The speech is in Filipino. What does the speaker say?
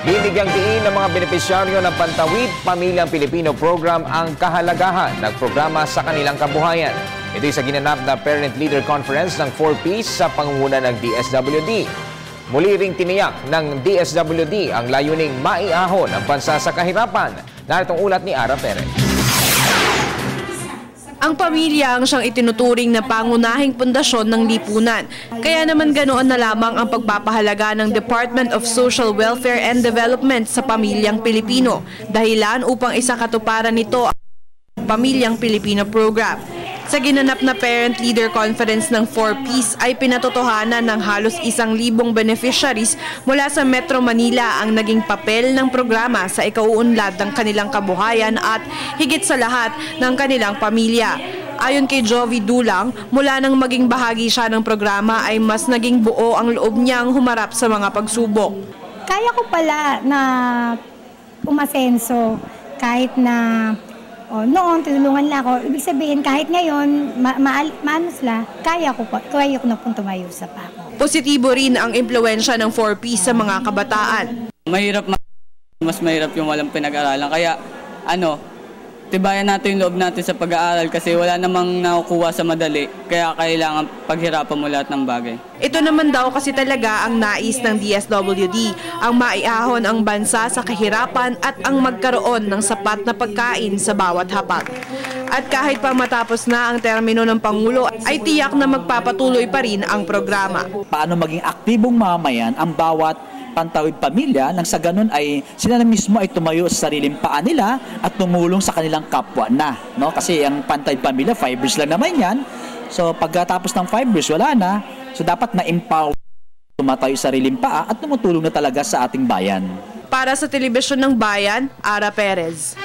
Binigyang diin ng mga benepisyaryo ng Pantawid Pamilyang Pilipino Program ang kahalagahan ng programa sa kanilang kabuhayan. Ito'y sa ginanap na Parent Leader Conference ng 4Ps sa pangunguna ng DSWD. Muli ring tiniyak ng DSWD ang layuning maiahon ang bansa sa kahirapan. Naritong ulat ni Ara Perez. Ang pamilya ang siyang itinuturing na pangunahing pundasyon ng lipunan. Kaya naman ganoon na lamang ang pagpapahalaga ng Department of Social Welfare and Development sa pamilyang Pilipino. Dahilan upang isakatuparan nito ang Pamilyang Pilipino Program. Sa ginanap na Parent Leader Conference ng 4Ps ay pinatotohanan ng halos 1,000 beneficiaries mula sa Metro Manila ang naging papel ng programa sa ikauunlad ng kanilang kabuhayan at higit sa lahat ng kanilang pamilya. Ayon kay Jovi Dulang, mula nang maging bahagi siya ng programa ay mas naging buo ang loob niyang humarap sa mga pagsubok. Kaya ko pala na umasenso kahit na noon, tinulungan lang ako. Ibig sabihin, kahit ngayon, kaya ko na pong tumayo sa pako. Positibo rin ang impluwensya ng 4Ps sa mga kabataan. Mas mahirap yung walang pinag-aralan. Kaya, tibayan natin yung loob natin sa pag-aaral kasi wala namang nakukuha sa madali. Kaya kailangan paghirapan mo lahat ng bagay. Ito naman daw kasi talaga ang nais ng DSWD, ang maiahon ang bansa sa kahirapan at ang magkaroon ng sapat na pagkain sa bawat hapak. At kahit pa matapos na ang termino ng Pangulo, ay tiyak na magpapatuloy pa rin ang programa. Paano maging aktibong mamayan ang bawat Pantawid pamilya nang sa ganun ay sila na mismo ay tumayo sa sariling paa nila at tumulong sa kanilang kapwa na, no? Kasi ang Pantawid pamilya 5 years lang naman yan. So pagkatapos ng 5 years wala na. So dapat na-empower tumatayo sa sariling paa at tumutulong na talaga sa ating bayan. Para sa Telebisyon ng Bayan, Ara Perez.